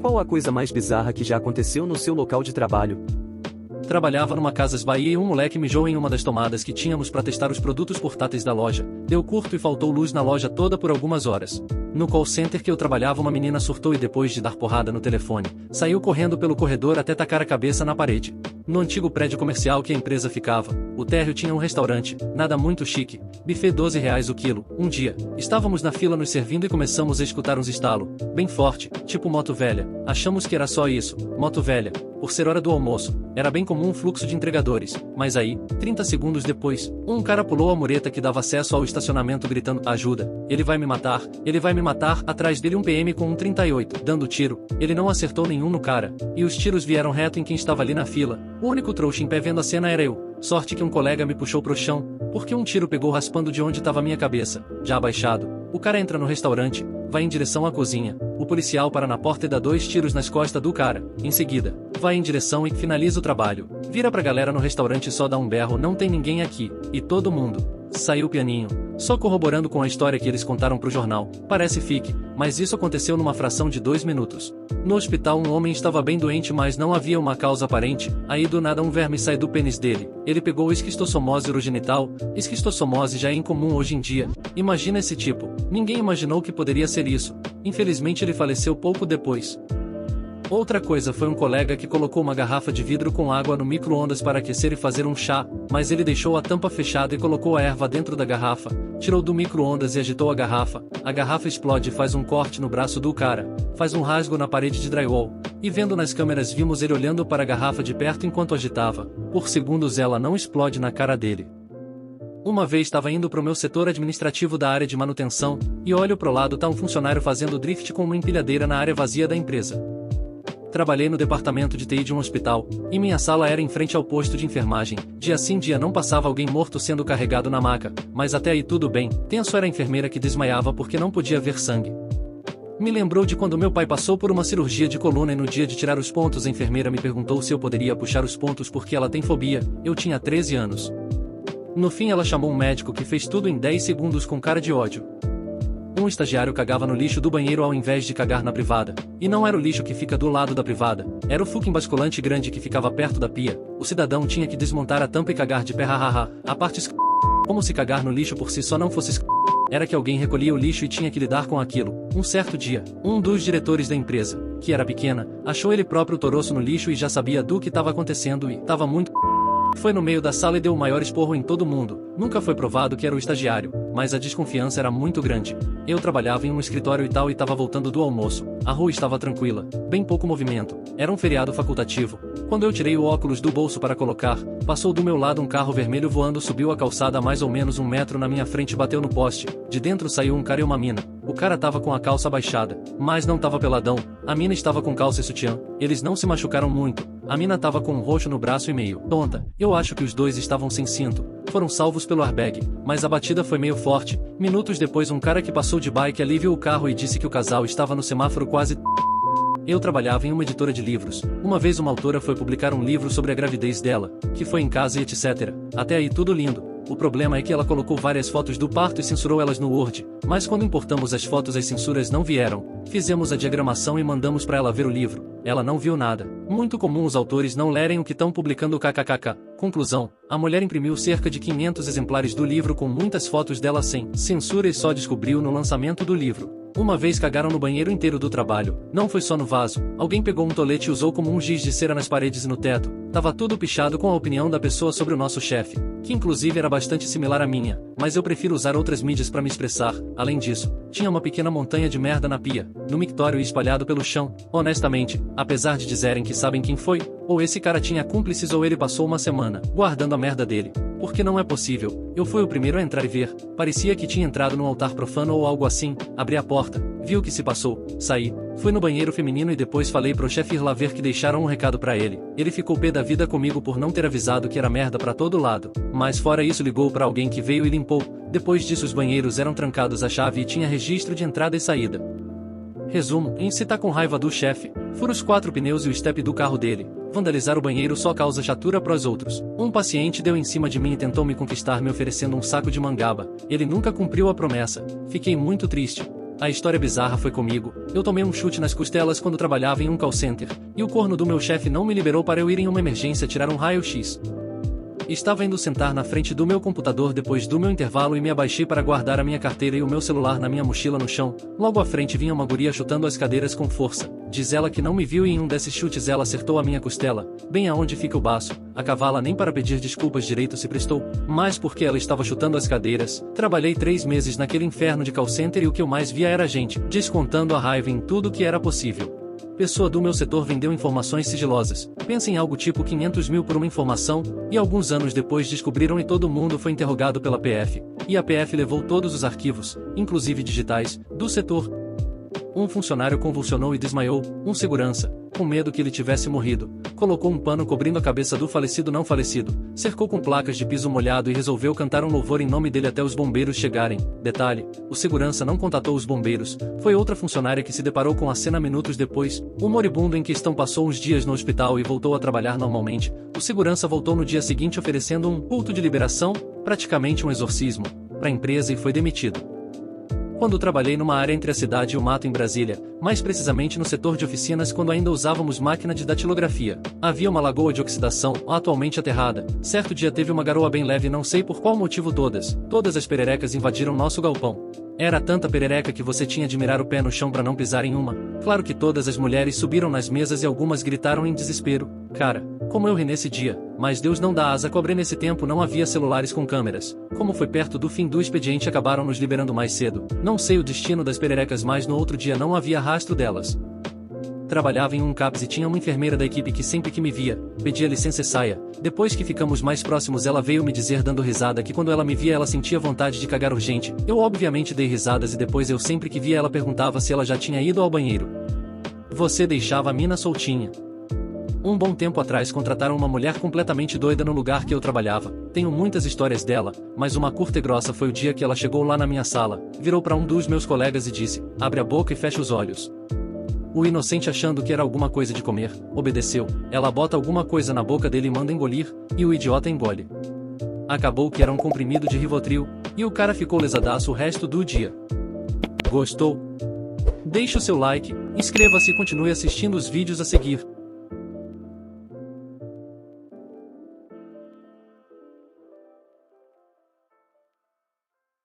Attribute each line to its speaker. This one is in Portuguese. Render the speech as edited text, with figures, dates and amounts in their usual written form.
Speaker 1: Qual a coisa mais bizarra que já aconteceu no seu local de trabalho?
Speaker 2: Trabalhava numa Casas Bahia e um moleque mijou em uma das tomadas que tínhamos para testar os produtos portáteis da loja. Deu curto e faltou luz na loja toda por algumas horas. No call center que eu trabalhava, uma menina surtou e depois de dar porrada no telefone, saiu correndo pelo corredor até tacar a cabeça na parede. No antigo prédio comercial que a empresa ficava, o térreo tinha um restaurante, nada muito chique, buffet R$ 12 o quilo. Um dia, estávamos na fila nos servindo e começamos a escutar uns estalo, bem forte, tipo moto velha. Achamos que era só isso, moto velha, por ser hora do almoço. Era bem comum um fluxo de entregadores, mas aí, 30 segundos depois, um cara pulou a mureta que dava acesso ao estacionamento gritando: ajuda, ele vai me matar, ele vai me matar. Atrás dele um PM com um 38, dando tiro. Ele não acertou nenhum no cara, e os tiros vieram reto em quem estava ali na fila. O único trouxa em pé vendo a cena era eu. Sorte que um colega me puxou pro chão, porque um tiro pegou raspando de onde estava minha cabeça. Já abaixado, o cara entra no restaurante, vai em direção à cozinha. O policial para na porta e dá 2 tiros nas costas do cara. Em seguida, vai em direção e finaliza o trabalho. Vira pra galera no restaurante e só dá um berro: não tem ninguém aqui. E todo mundo saiu pianinho, só corroborando com a história que eles contaram pro jornal. Parece fique, mas isso aconteceu numa fração de 2 minutos. No hospital, um homem estava bem doente, mas não havia uma causa aparente. Aí do nada um verme sai do pênis dele. Ele pegou esquistossomose urogenital. Esquistossomose já é incomum hoje em dia. Imagina esse tipo. Ninguém imaginou que poderia ser isso. Infelizmente ele faleceu pouco depois. Outra coisa foi um colega que colocou uma garrafa de vidro com água no micro-ondas para aquecer e fazer um chá, mas ele deixou a tampa fechada e colocou a erva dentro da garrafa, tirou do micro-ondas e agitou a garrafa explode e faz um corte no braço do cara, faz um rasgo na parede de drywall, e vendo nas câmeras vimos ele olhando para a garrafa de perto enquanto agitava. Por segundos ela não explode na cara dele. Uma vez estava indo pro meu setor administrativo da área de manutenção, e olho pro lado, tá um funcionário fazendo drift com uma empilhadeira na área vazia da empresa. Trabalhei no departamento de TI de um hospital, e minha sala era em frente ao posto de enfermagem. Dia sim dia não passava alguém morto sendo carregado na maca, mas até aí tudo bem. Tenso era a enfermeira que desmaiava porque não podia ver sangue. Me lembrou de quando meu pai passou por uma cirurgia de coluna e no dia de tirar os pontos a enfermeira me perguntou se eu poderia puxar os pontos porque ela tem fobia. Eu tinha 13 anos. No fim ela chamou um médico que fez tudo em 10 segundos com cara de ódio. Um estagiário cagava no lixo do banheiro ao invés de cagar na privada. E não era o lixo que fica do lado da privada, era o fucking basculante grande que ficava perto da pia. O cidadão tinha que desmontar a tampa e cagar de pé, hahaha. A parte como se cagar no lixo por si só não fosse era que alguém recolhia o lixo e tinha que lidar com aquilo. Um certo dia, um dos diretores da empresa, que era pequena, achou ele próprio toroço no lixo e já sabia do que estava acontecendo e tava muito foi no meio da sala e deu o maior esporro em todo mundo. Nunca foi provado que era o estagiário, mas a desconfiança era muito grande. Eu trabalhava em um escritório e tal e tava voltando do almoço. A rua estava tranquila, bem pouco movimento. Era um feriado facultativo. Quando eu tirei o óculos do bolso para colocar, passou do meu lado um carro vermelho voando, subiu a calçada a mais ou menos 1 metro na minha frente e bateu no poste. De dentro saiu um cara e uma mina. O cara tava com a calça baixada, mas não tava peladão. A mina estava com calça e sutiã. Eles não se machucaram muito. A mina tava com um roxo no braço e meio tonta. Eu acho que os dois estavam sem cinto. Foram salvos pelo airbag, mas a batida foi meio forte. Minutos depois um cara que passou de bike ali viu o carro e disse que o casal estava no semáforo quase. Eu trabalhava em uma editora de livros. Uma vez uma autora foi publicar um livro sobre a gravidez dela, que foi em casa e etc. Até aí tudo lindo. O problema é que ela colocou várias fotos do parto e censurou elas no Word, mas quando importamos as fotos as censuras não vieram. Fizemos a diagramação e mandamos para ela ver o livro. Ela não viu nada. Muito comum os autores não lerem o que estão publicando, kkkk. Conclusão, a mulher imprimiu cerca de 500 exemplares do livro com muitas fotos dela sem censura e só descobriu no lançamento do livro. Uma vez cagaram no banheiro inteiro do trabalho. Não foi só no vaso. Alguém pegou um tolete e usou como um giz de cera nas paredes e no teto. Tava tudo pichado com a opinião da pessoa sobre o nosso chefe, que inclusive era bastante similar à minha, mas eu prefiro usar outras mídias para me expressar. Além disso, tinha uma pequena montanha de merda na pia, no mictório e espalhado pelo chão. Honestamente, apesar de dizerem que sabem quem foi, ou esse cara tinha cúmplices ou ele passou uma semana guardando a merda dele. Porque não é possível. Eu fui o primeiro a entrar e ver. Parecia que tinha entrado num altar profano ou algo assim. Abri a porta, vi o que se passou, saí, fui no banheiro feminino e depois falei pro chefe ir lá ver que deixaram um recado pra ele. Ele ficou pé da vida comigo por não ter avisado que era merda pra todo lado. Mas fora isso ligou pra alguém que veio e limpou. Depois disso os banheiros eram trancados à chave e tinha registro de entrada e saída. Resumo, em se tá com raiva do chefe, fura os 4 pneus e o step do carro dele. Vandalizar o banheiro só causa chatura pros outros. Um paciente deu em cima de mim e tentou me conquistar me oferecendo um saco de mangaba. Ele nunca cumpriu a promessa. Fiquei muito triste. A história bizarra foi comigo. Eu tomei um chute nas costelas quando trabalhava em um call center, e o corno do meu chefe não me liberou para eu ir em uma emergência tirar um raio-x. Estava indo sentar na frente do meu computador depois do meu intervalo e me abaixei para guardar a minha carteira e o meu celular na minha mochila no chão. Logo à frente vinha uma guria chutando as cadeiras com força. Diz ela que não me viu e em um desses chutes ela acertou a minha costela, bem aonde fica o baço. A cavala nem para pedir desculpas direito se prestou, mas porque ela estava chutando as cadeiras. Trabalhei 3 meses naquele inferno de call center e o que eu mais via era gente descontando a raiva em tudo que era possível. Pessoa do meu setor vendeu informações sigilosas. Pensa em algo tipo 500 mil por uma informação, e alguns anos depois descobriram e todo mundo foi interrogado pela PF. E a PF levou todos os arquivos, inclusive digitais, do setor. Um funcionário convulsionou e desmaiou, um segurança, com medo que ele tivesse morrido, colocou um pano cobrindo a cabeça do falecido não falecido, cercou com placas de piso molhado e resolveu cantar um louvor em nome dele até os bombeiros chegarem. Detalhe, o segurança não contatou os bombeiros, foi outra funcionária que se deparou com a cena minutos depois. O moribundo em questão passou uns dias no hospital e voltou a trabalhar normalmente. O segurança voltou no dia seguinte oferecendo um culto de liberação, praticamente um exorcismo, para a empresa e foi demitido. Quando trabalhei numa área entre a cidade e o mato em Brasília, mais precisamente no setor de oficinas quando ainda usávamos máquina de datilografia, havia uma lagoa de oxidação, atualmente aterrada. Certo dia teve uma garoa bem leve e não sei por qual motivo todas as pererecas invadiram nosso galpão. Era tanta perereca que você tinha de mirar o pé no chão para não pisar em uma. Claro que todas as mulheres subiram nas mesas e algumas gritaram em desespero. Cara, como eu ri nesse dia, mas Deus não dá asa à cobra. Nesse tempo não havia celulares com câmeras. Como foi perto do fim do expediente acabaram nos liberando mais cedo. Não sei o destino das pererecas, mas no outro dia não havia rastro delas. Trabalhava em um CAPS e tinha uma enfermeira da equipe que sempre que me via, pedia licença e saia. Depois que ficamos mais próximos ela veio me dizer dando risada que quando ela me via ela sentia vontade de cagar urgente. Eu obviamente dei risadas e depois eu sempre que via ela perguntava se ela já tinha ido ao banheiro. Você deixava a mina soltinha. Um bom tempo atrás contrataram uma mulher completamente doida no lugar que eu trabalhava. Tenho muitas histórias dela, mas uma curta e grossa foi o dia que ela chegou lá na minha sala, virou para um dos meus colegas e disse: abre a boca e fecha os olhos. O inocente, achando que era alguma coisa de comer, obedeceu. Ela bota alguma coisa na boca dele e manda engolir, e o idiota engole. Acabou que era um comprimido de Rivotril, e o cara ficou lesadaço o resto do dia. Gostou? Deixe o seu like, inscreva-se e continue assistindo os vídeos a seguir.